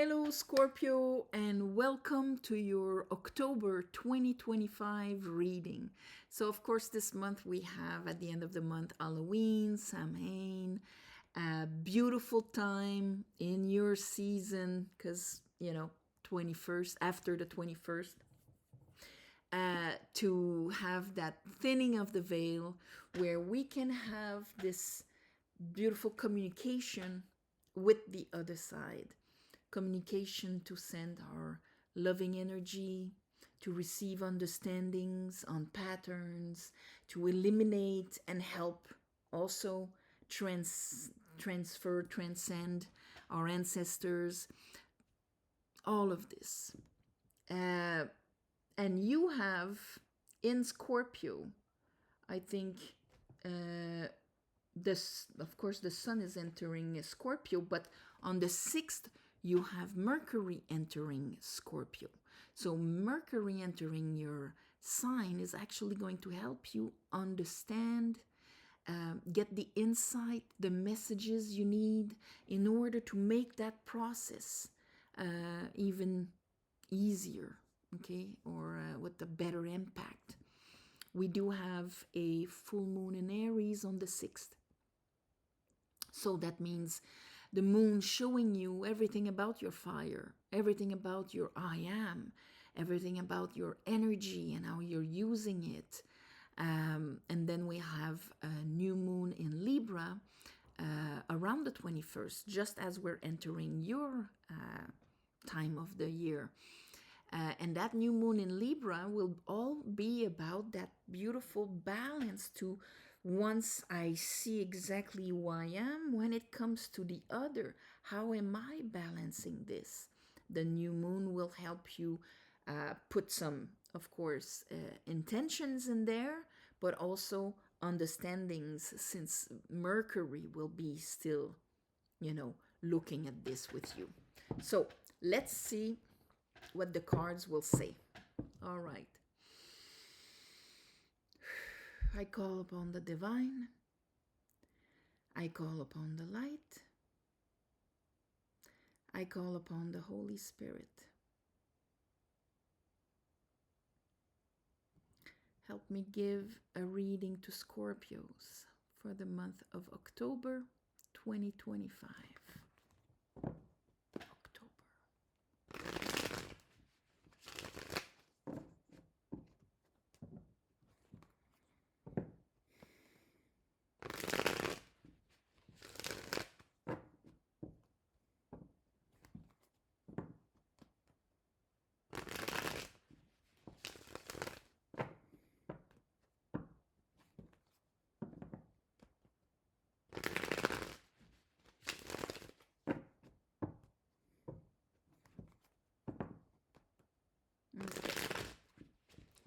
Hello, Scorpio, and welcome to your October 2025 reading. So, of course, this month we have at the end of the month Halloween, Samhain, a beautiful time in your season because, 21st, after the 21st, to have that thinning of the veil where we can have this beautiful communication with the other side. Communication to send our loving energy, to receive understandings on patterns, to eliminate and help also transcend our ancestors, all of this. And you have in Scorpio, I think, this, of course, the sun is entering Scorpio, but on the 6th, you have Mercury entering Scorpio. So Mercury entering your sign is actually going to help you understand, get the insight, the messages you need in order to make that process even easier, okay, or with a better impact. We do have a full moon in Aries on the 6th. So that means the moon showing you everything about your fire, everything about your I am, everything about your energy and how you're using it. And then we have a new moon in Libra around the 21st, just as we're entering your time of the year. And that new moon in Libra will all be about that beautiful balance to, once I see exactly who I am, when it comes to the other, how am I balancing this? The new moon will help you put some, of course, intentions in there, but also understandings, since Mercury will be still, looking at this with you. So let's see what the cards will say. All right. I call upon the divine. I call upon the light. I call upon the Holy Spirit. Help me give a reading to Scorpios for the month of October 2025. October.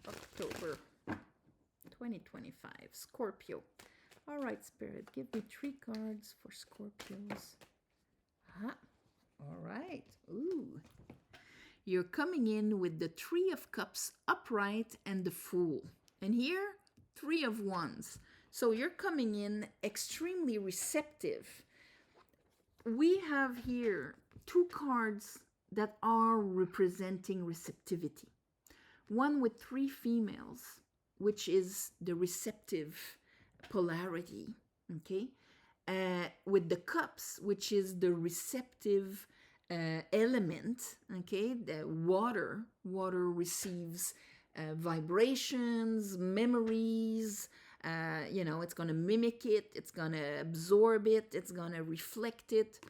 October 2025, Scorpio. All right, Spirit, give me 3 cards for Scorpios. All right. Ooh. You're coming in with the 3 of Cups upright and the Fool. And here, 3 of Wands. So you're coming in extremely receptive. We have here 2 cards that are representing receptivity. One with 3 females, which is the receptive polarity, okay? With the cups, which is the receptive element, okay? The water receives vibrations, memories, it's going to mimic it, it's going to absorb it, it's going to reflect it.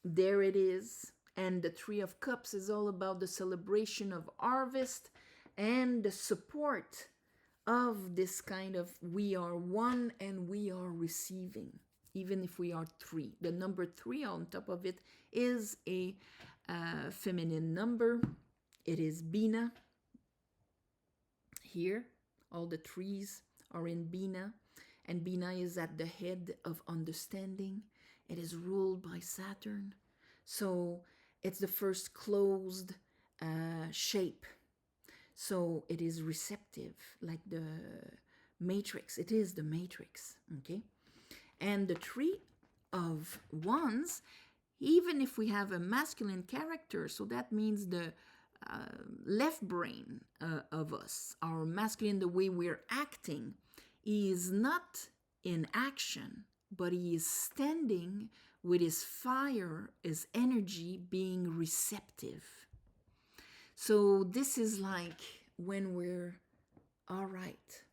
There it is. And the 3 of Cups is all about the celebration of harvest and the support of this kind of we are one and we are receiving, even if we are 3. The number 3 on top of it is a feminine number. It is Bina. Here, all the 3s are in Bina, and Bina is at the head of understanding. It is ruled by Saturn. So it's the first closed shape. So it is receptive, like the matrix. It is the matrix, okay? And the 3 of Wands, even if we have a masculine character, so that means the left brain of us, our masculine, the way we're acting, is not in action, but he is standing with his fire, his energy, being receptive. So this is like when we're, all right,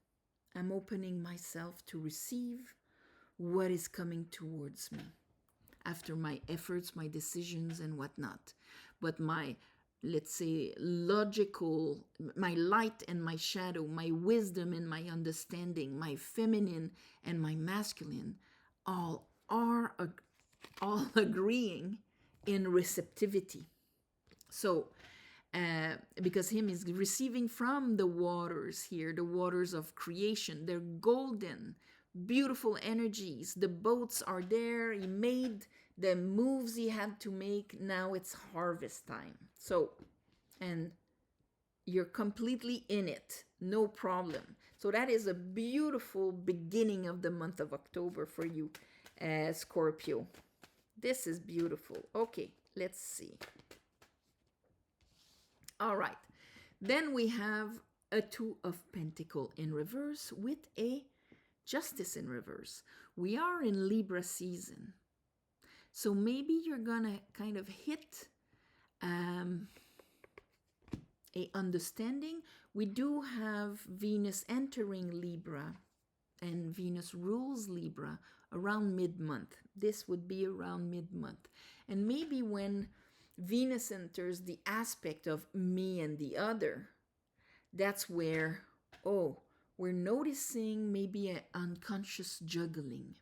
I'm opening myself to receive what is coming towards me after my efforts, my decisions, and whatnot. But my, let's say, logical, my light and my shadow, my wisdom and my understanding, my feminine and my masculine, all are all agreeing in receptivity. So, because him is receiving from the waters here, the waters of creation. They're golden, beautiful energies. The boats are there. He made the moves he had to make. Now it's harvest time. So, and you're completely in it. No problem. So that is a beautiful beginning of the month of October for you, Scorpio. This is beautiful. Okay, let's see. All right. Then we have a Two of Pentacles in reverse with a Justice in reverse. We are in Libra season. So maybe you're going to kind of hit a understanding. We do have Venus entering Libra, and Venus rules Libra around mid-month. This would be around mid-month. And maybe when Venus enters the aspect of me and the other, that's where, we're noticing maybe an unconscious juggling.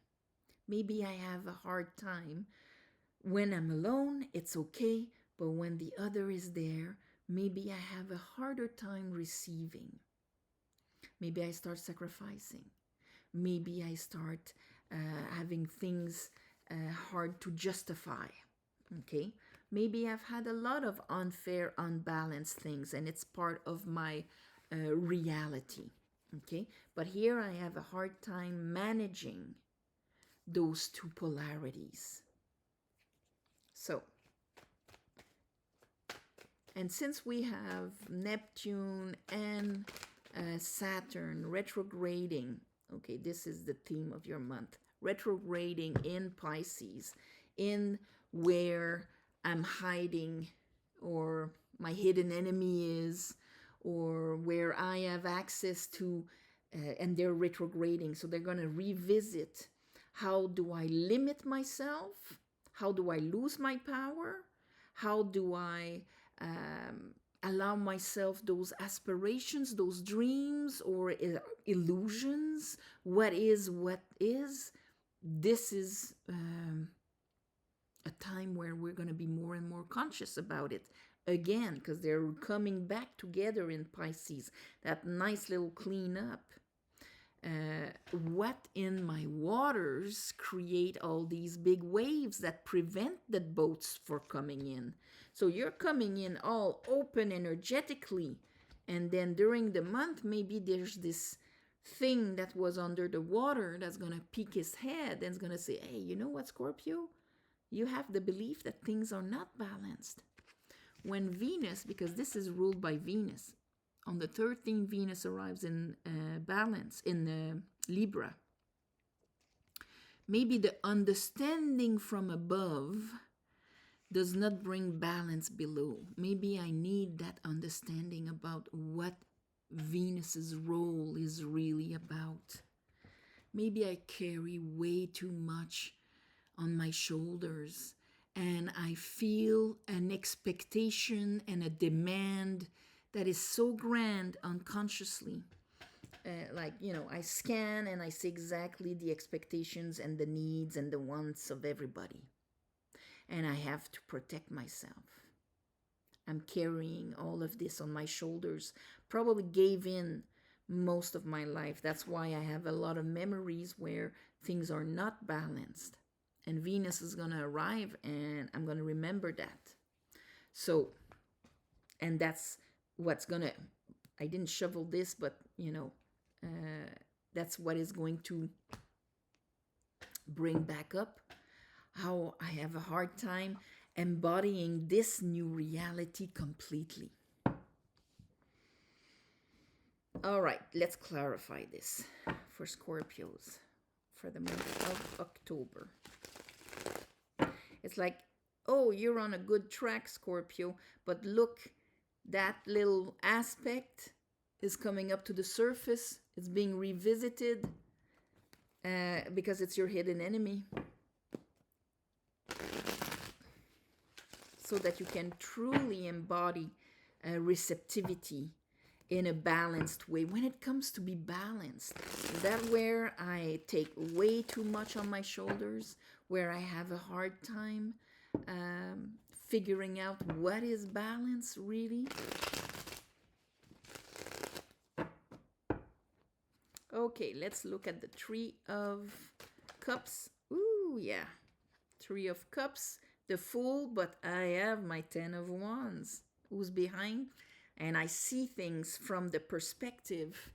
Maybe I have a hard time. When I'm alone, it's okay, but when the other is there, maybe I have a harder time receiving. Maybe I start sacrificing. Maybe I start having things hard to justify. Okay? Maybe I've had a lot of unfair, unbalanced things, and it's part of my reality. Okay? But here I have a hard time managing those two polarities. So, and since we have Neptune and Saturn retrograding, okay, this is the theme of your month, retrograding in Pisces, in where I'm hiding, or my hidden enemy is, or where I have access to, and they're retrograding. So they're going to revisit, how do I limit myself? How do I lose my power? How do I allow myself those aspirations, those dreams, or illusions? What is? This is a time where we're going to be more and more conscious about it again, because they're coming back together in Pisces. That nice little cleanup. What in my waters create all these big waves that prevent the boats from coming in? So you're coming in all open energetically, and then during the month, maybe there's this thing that was under the water that's going to peek his head and is going to say, hey, you know what, Scorpio? You have the belief that things are not balanced. When Venus, because this is ruled by Venus, on the 13th, Venus arrives in balance, in Libra. Maybe the understanding from above does not bring balance below. Maybe I need that understanding about what Venus's role is really about. Maybe I carry way too much on my shoulders, and I feel an expectation and a demand that is so grand unconsciously. I scan and I see exactly the expectations and the needs and the wants of everybody. And I have to protect myself. I'm carrying all of this on my shoulders. Probably gave in most of my life. That's why I have a lot of memories where things are not balanced. And Venus is going to arrive, and I'm going to remember that. So, and that's what's going to, I didn't shovel this, but, that's what is going to bring back up how I have a hard time embodying this new reality completely. All right, let's clarify this for Scorpios for the month of October. It's like, oh, you're on a good track, Scorpio, but look, that little aspect is coming up to the surface. It's being revisited because it's your hidden enemy. So that you can truly embody receptivity in a balanced way. When it comes to be balanced, is that where I take way too much on my shoulders, where I have a hard time figuring out what is balance really? Okay, let's look at the Three of Cups. Ooh, yeah. Three of Cups, the Fool, but I have my Ten of Wands. Who's behind? And I see things from the perspective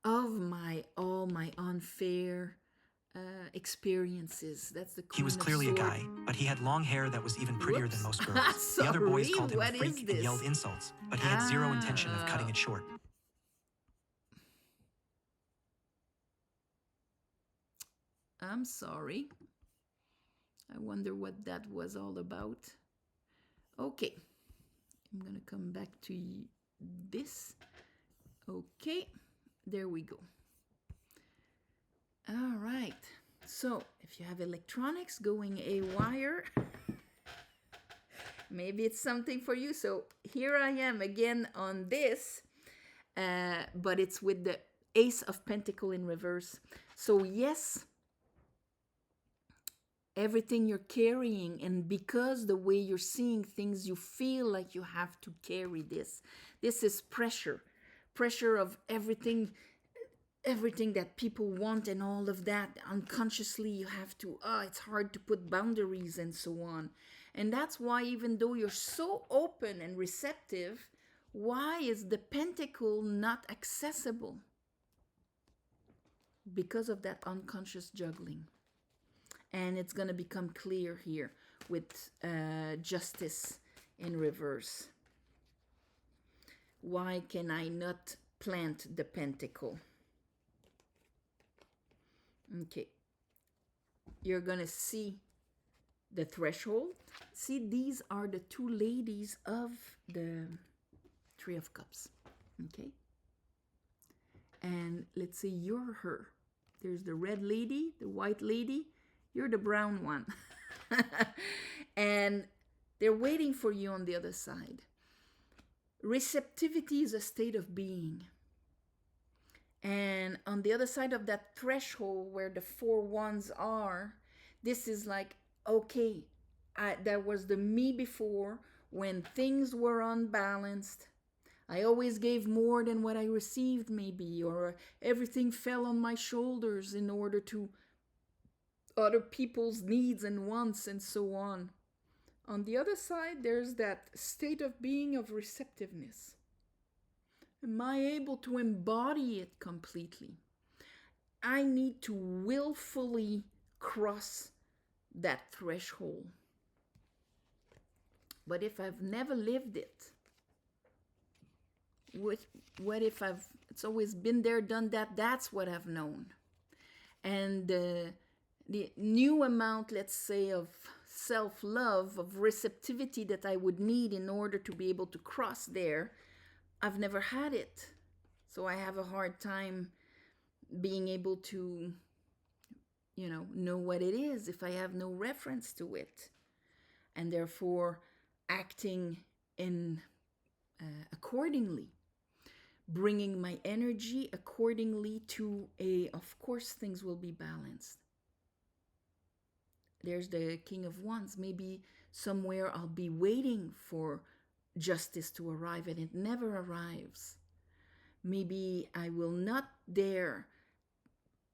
of all my unfair experiences. That's the Queen He was clearly a guy, but he had long hair that was even prettier than most girls. The other boys called him a freak and yelled insults, but he had zero intention of cutting it short. I'm sorry. I wonder what that was all about. Okay. I'm going to come back to this. Okay. There we go. All right. So, if you have electronics going haywire, maybe it's something for you. So, here I am again on this, but it's with the Ace of Pentacles in reverse. So, yes, everything you're carrying, and because the way you're seeing things, you feel like you have to carry this. This is pressure of everything that people want and all of that. Unconsciously you have to, it's hard to put boundaries and so on. And that's why, even though you're so open and receptive, why is the pentacle not accessible? Because of that unconscious juggling. And it's going to become clear here with Justice in reverse. Why can I not plant the pentacle? Okay. You're going to see the threshold. See, these are the two ladies of the Three of Cups. Okay. And let's say you're her. There's the red lady, the white lady. You're the brown one. And they're waiting for you on the other side. Receptivity is a state of being. And on the other side of that threshold where the four wands are, this is like, okay, that was the me before when things were unbalanced. I always gave more than what I received, maybe, or everything fell on my shoulders in order to other people's needs and wants and so on. On the other side, there's that state of being of receptiveness. Am I able to embody it completely? I need to willfully cross that threshold. But if I've never lived it, what if it's always been there, done that, that's what I've known. And the new amount, let's say, of self-love, of receptivity that I would need in order to be able to cross there, I've never had it. So I have a hard time being able to, know what it is if I have no reference to it. And therefore acting in accordingly, bringing my energy accordingly to of course things will be balanced. There's the King of Wands. Maybe somewhere I'll be waiting for justice to arrive and it never arrives. Maybe I will not dare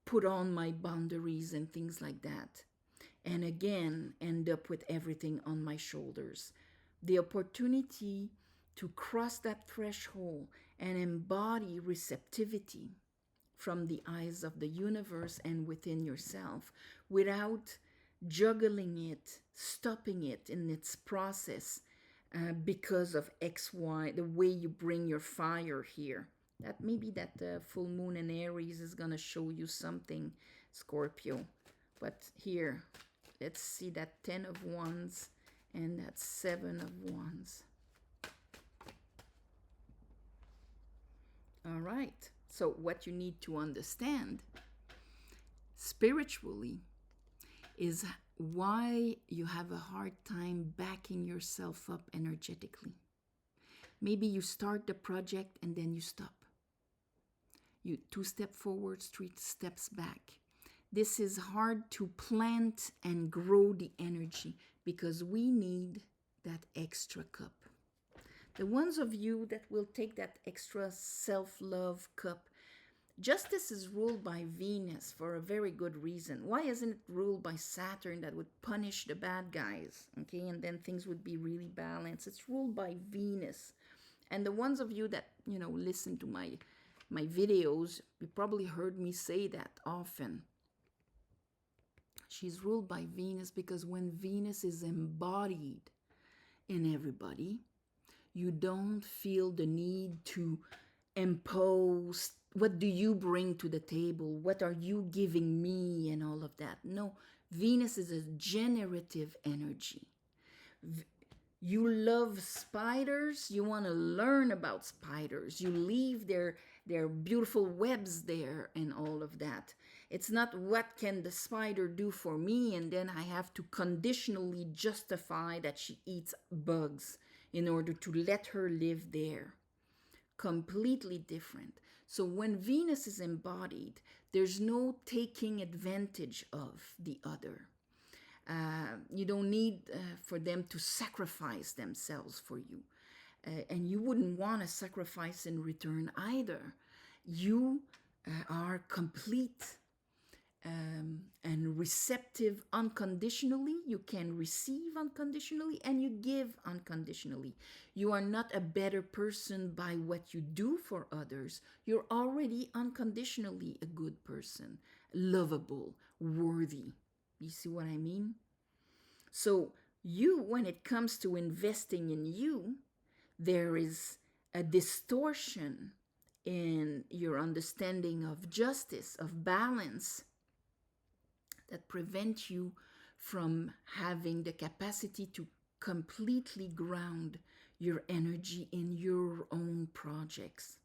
put on my boundaries and things like that. And again, end up with everything on my shoulders. The opportunity to cross that threshold and embody receptivity from the eyes of the universe and within yourself without juggling it, stopping it in its process because of XY, the way you bring your fire here. That maybe that full moon in Aries is going to show you something, Scorpio. But here, let's see that 10 of Wands and that 7 of Wands. All right. So what you need to understand spiritually is why you have a hard time backing yourself up energetically. Maybe you start the project and then you stop. You 2 steps forward, 3 steps back. This is hard to plant and grow the energy because we need that extra cup. The ones of you that will take that extra self-love cup, justice is ruled by Venus for a very good reason. Why isn't it ruled by Saturn that would punish the bad guys? Okay, and then things would be really balanced. It's ruled by Venus. And the ones of you that, listen to my videos, you probably heard me say that often. She's ruled by Venus because when Venus is embodied in everybody, you don't feel the need to impose what do you bring to the table, what are you giving me, and all of that. No, Venus is a generative energy. You love spiders, you want to learn about spiders, you leave their beautiful webs there and all of that. It's not what can the spider do for me, and then I have to conditionally justify that she eats bugs in order to let her live there. Completely different. So when Venus is embodied, there's no taking advantage of the other. You don't need for them to sacrifice themselves for you. And you wouldn't want to sacrifice in return either. You are complete and receptive unconditionally. You can receive unconditionally and you give unconditionally. You are not a better person by what you do for others. You're already unconditionally a good person, lovable, worthy. You see what I mean? So you, when it comes to investing in you, there is a distortion in your understanding of justice, of balance, that prevent you from having the capacity to completely ground your energy in your own projects,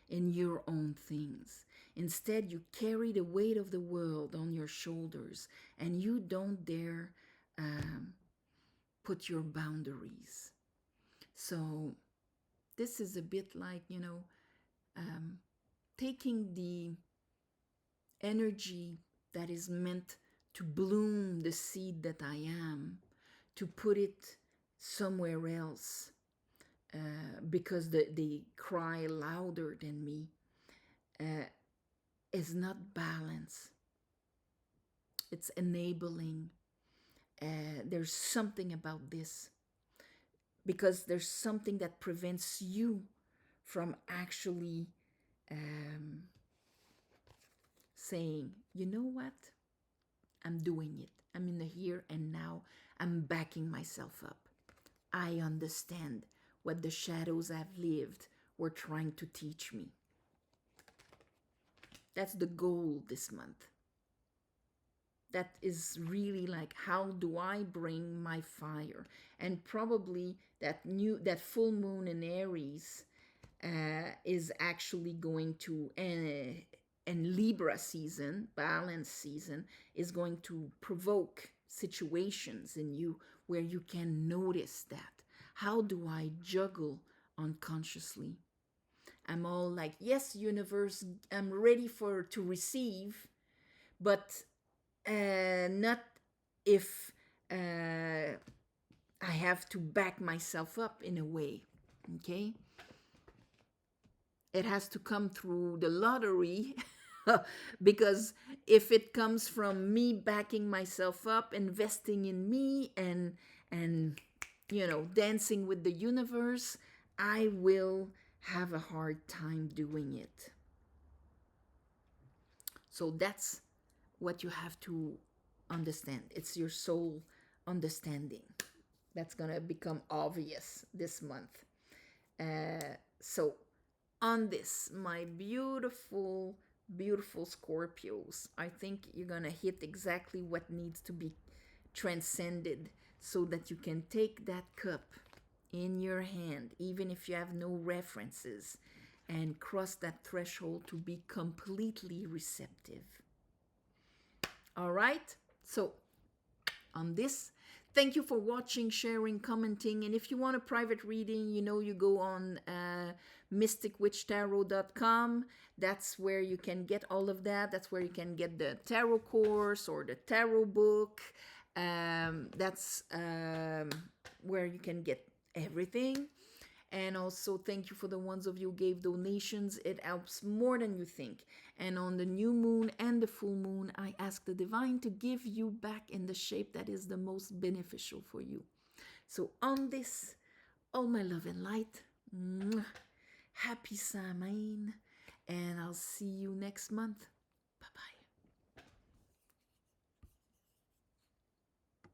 in your own things. Instead, you carry the weight of the world on your shoulders and you don't dare put your boundaries. So this is a bit like, taking the energy that is meant to bloom the seed that I am, to put it somewhere else because they cry louder than me, is not balance. It's enabling. There's something about this because there's something that prevents you from actually saying, you know what? I'm doing it. I'm in the here and now. I'm backing myself up. I understand what the shadows I've lived were trying to teach me. That's the goal this month. That is really like, how do I bring my fire? And probably that full moon in Aries is actually going to, and Libra season, balance season, is going to provoke situations in you where you can notice that. How do I juggle unconsciously? I'm all like, yes, universe, I'm ready to receive, but not if I have to back myself up in a way, okay? It has to come through the lottery because if it comes from me backing myself up, investing in me and dancing with the universe, I will have a hard time doing it. So that's what you have to understand. It's your soul understanding. That's going to become obvious this month. So on this, my beautiful, beautiful Scorpios, I think you're going to hit exactly what needs to be transcended so that you can take that cup in your hand, even if you have no references, and cross that threshold to be completely receptive. All right? So on this, thank you for watching, sharing, commenting. And if you want a private reading, you go on mysticwitchtarot.com. That's where you can get all of that. That's where you can get the tarot course or the tarot book. That's where you can get everything. And also thank you for the ones of you who gave donations. It helps more than you think. And on the new moon and the full moon, I ask the divine to give you back in the shape that is the most beneficial for you. So on this, all my love and light, happy Samhain, and I'll see you next month.